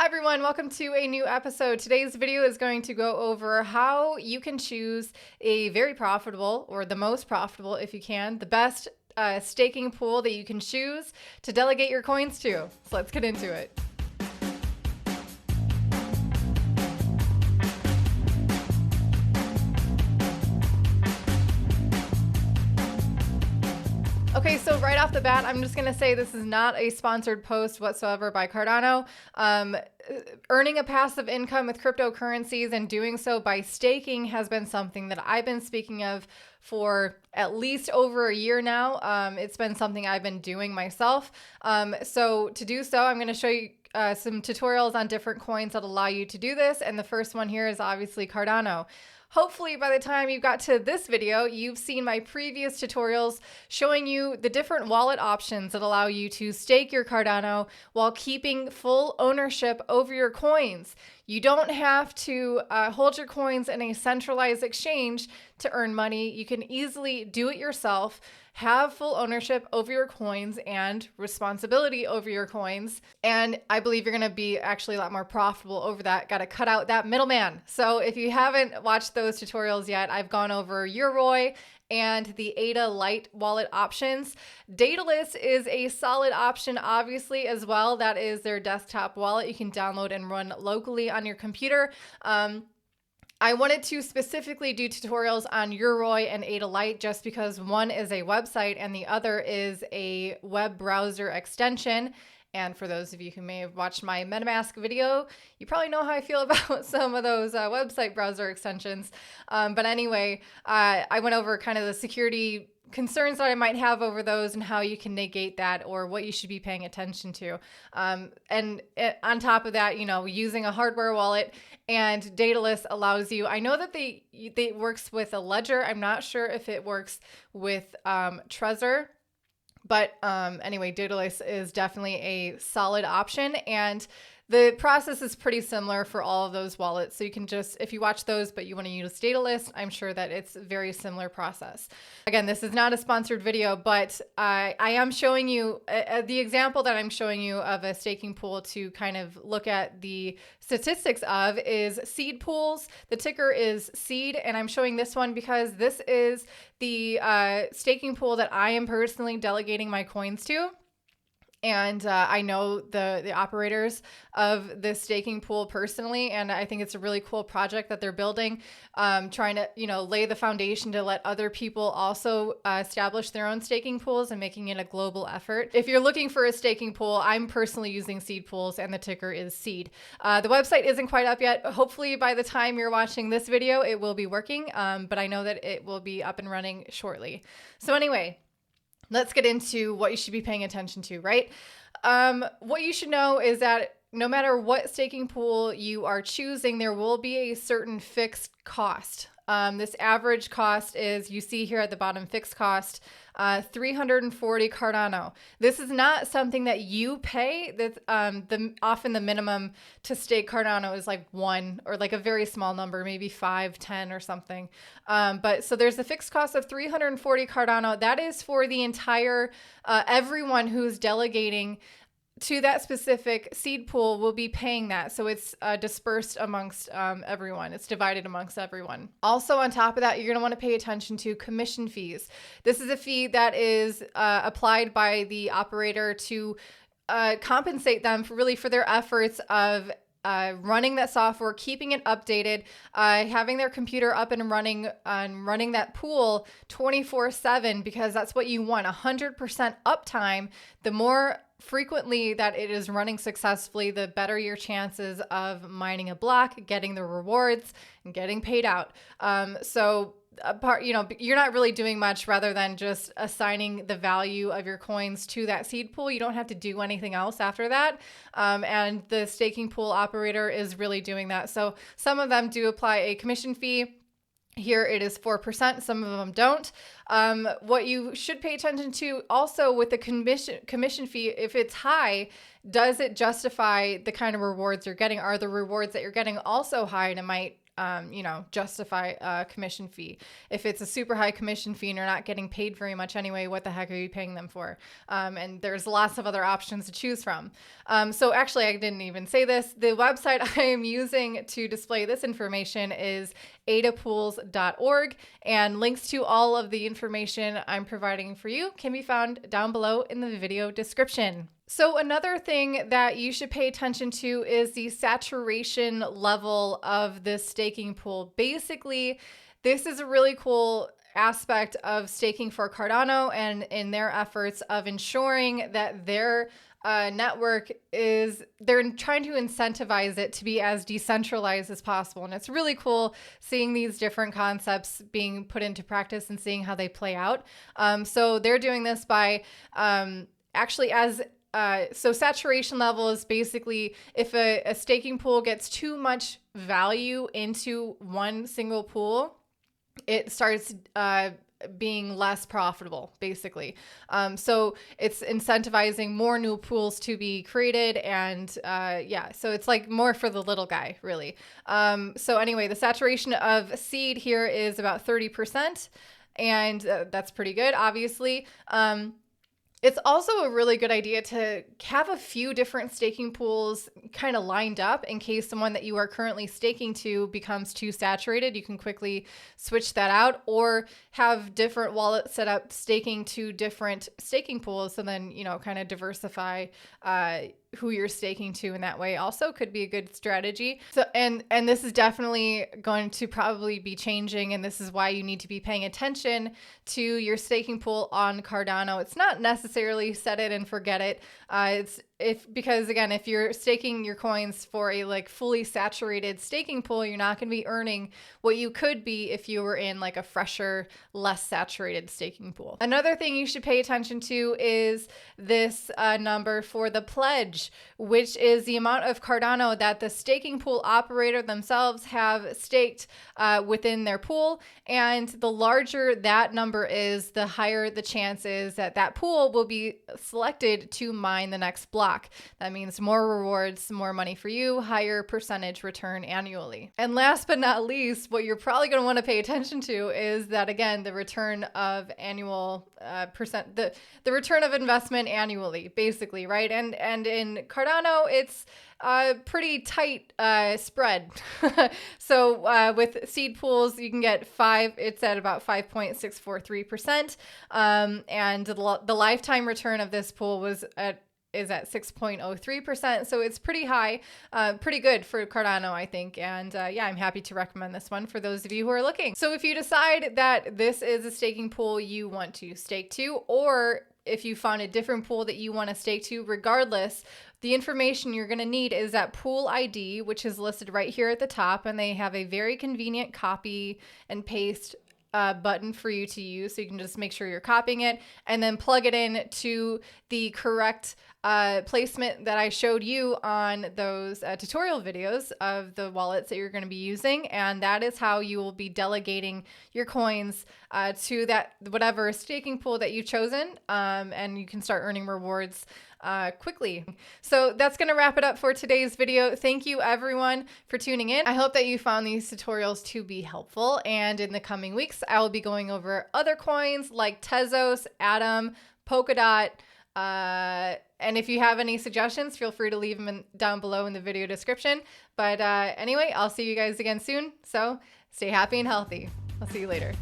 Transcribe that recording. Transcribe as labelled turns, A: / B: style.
A: Hi everyone, welcome to a new episode. Today's video is going to go over how you can choose a very profitable, or the most profitable if you can, the best staking pool that you can choose to delegate your coins to. So let's get into it. Okay, so right off the bat, I'm just going to say this is not a sponsored post whatsoever by Cardano. Earning a passive income with cryptocurrencies and doing so by staking has been something that I've been speaking of for at least over a year now. It's been something I've been doing myself. So to do so, I'm going to show you some tutorials on different coins that allow you to do this. And the first one here is obviously Cardano. Hopefully by the time you got to this video, you've seen my previous tutorials showing you the different wallet options that allow you to stake your Cardano while keeping full ownership over your coins. You don't have to hold your coins in a centralized exchange to earn money. You can easily do it yourself, have full ownership over your coins and responsibility over your coins. And I believe you're going to be actually a lot more profitable over that. Got to cut out that middleman. So if you haven't watched those tutorials yet, I've gone over Yoroi and the ADA Lite wallet options. Daedalus is a solid option, obviously, as well. That is their desktop wallet you can download and run locally on your computer. I wanted to specifically do tutorials on Yoroi and ADA Lite just because one is a website and the other is a web browser extension. And for those of you who may have watched my MetaMask video, you probably know how I feel about some of those website browser extensions. But anyway, I went over kind of the security concerns that I might have over those and how you can negate that or what you should be paying attention to. And on top of that, you know, using a hardware wallet, and Daedalus allows you, I know that they works with a ledger. I'm not sure if it works with Trezor. But anyway, Daedalus is definitely a solid option, and the process is pretty similar for all of those wallets. So you can just, if you watch those, but you want to use Daedalus, I'm sure that it's a very similar process. Again, this is not a sponsored video, but I am showing you the example that I'm showing you of a staking pool to kind of look at the statistics of is seed pools. The ticker is seed, and I'm showing this one because this is the staking pool that I am personally delegating my coins to. And I know the operators of this staking pool personally, and I think it's a really cool project that they're building, trying to, you know, lay the foundation to let other people also establish their own staking pools and making it a global effort. If you're looking for a staking pool, I'm personally using seed pools, and the ticker is seed. The website isn't quite up yet. Hopefully by the time you're watching this video, it will be working, but I know that it will be up and running shortly. So anyway, let's get into what you should be paying attention to, right? What you should know is that no matter what staking pool you are choosing, there will be a certain fixed cost. This average cost is, you see here at the bottom, fixed cost, 340 Cardano. This is not something that you pay. That often the minimum to stake Cardano is like 1 or like a very small number, maybe 5, 10 or something. But so there's a fixed cost of 340 Cardano. That is for the entire, everyone who's delegating to that specific seed pool will be paying that. So it's dispersed amongst everyone. It's divided amongst everyone. Also on top of that, you're going to want to pay attention to commission fees. This is a fee that is applied by the operator to compensate them for their efforts of running that software, keeping it updated, having their computer up and running that pool 24/7, because that's what you want, 100% uptime. The more frequently that it is running successfully, the better your chances of mining a block, getting the rewards, and getting paid out. You're not really doing much rather than just assigning the value of your coins to that seed pool. You don't have to do anything else after that. And the staking pool operator is really doing that. So some of them do apply a commission fee. Here it is 4%. Some of them don't. What you should pay attention to also with the commission fee, if it's high, does it justify the kind of rewards you're getting? Are the rewards that you're getting also high? And it might justify a commission fee. If it's a super high commission fee and you're not getting paid very much anyway, what the heck are you paying them for? And there's lots of other options to choose from. So actually, I didn't even say this. The website I am using to display this information is adapools.org, and links to all of the information I'm providing for you can be found down below in the video description. So another thing that you should pay attention to is the saturation level of this staking pool. Basically, this is a really cool aspect of staking for Cardano and in their efforts of ensuring that their network they're trying to incentivize it to be as decentralized as possible. And it's really cool seeing these different concepts being put into practice and seeing how they play out. So they're doing this by so saturation level is basically if a staking pool gets too much value into one single pool, it starts being less profitable, basically. So it's incentivizing more new pools to be created. And so it's like more for the little guy, really. So anyway, the saturation of seed here is about 30%. And that's pretty good, obviously. It's also a really good idea to have a few different staking pools kind of lined up in case the one that you are currently staking to becomes too saturated. You can quickly switch that out, or have different wallets set up staking to different staking pools. So then, kind of diversify who you're staking to in that way also could be a good strategy. So, and this is definitely going to probably be changing, and this is why you need to be paying attention to your staking pool on Cardano. It's not necessarily set it and forget it. Because again, if you're staking your coins for a fully saturated staking pool, you're not going to be earning what you could be if you were in a fresher, less saturated staking pool. Another thing you should pay attention to is this number for the pledge, which is the amount of Cardano that the staking pool operator themselves have staked within their pool. And the larger that number is, the higher the chance is that that pool will be selected to mine the next block. That means more rewards, more money for you, higher percentage return annually. And last but not least, what you're probably going to want to pay attention to is that, again, the return of annual the return of investment annually, basically, right? And in Cardano, it's a pretty tight spread. So with seed pools, you can get it's at about 5.643%. And the lifetime return of this pool is at 6.03%. So it's pretty high, pretty good for Cardano, I think. And I'm happy to recommend this one for those of you who are looking. So if you decide that this is a staking pool you want to stake to, or if you found a different pool that you want to stake to, regardless, the information you're going to need is that pool ID, which is listed right here at the top. And they have a very convenient copy and paste button for you to use. So you can just make sure you're copying it and then plug it in to the correct placement that I showed you on those tutorial videos of the wallets that you're going to be using. And that is how you will be delegating your coins to that whatever staking pool that you've chosen. And you can start earning rewards quickly. So that's going to wrap it up for today's video. Thank you everyone for tuning in. I hope that you found these tutorials to be helpful. And in the coming weeks, I will be going over other coins like Tezos, Atom, Polkadot, and if you have any suggestions, feel free to leave them down below in the video description. But anyway, I'll see you guys again soon. So stay happy and healthy. I'll see you later.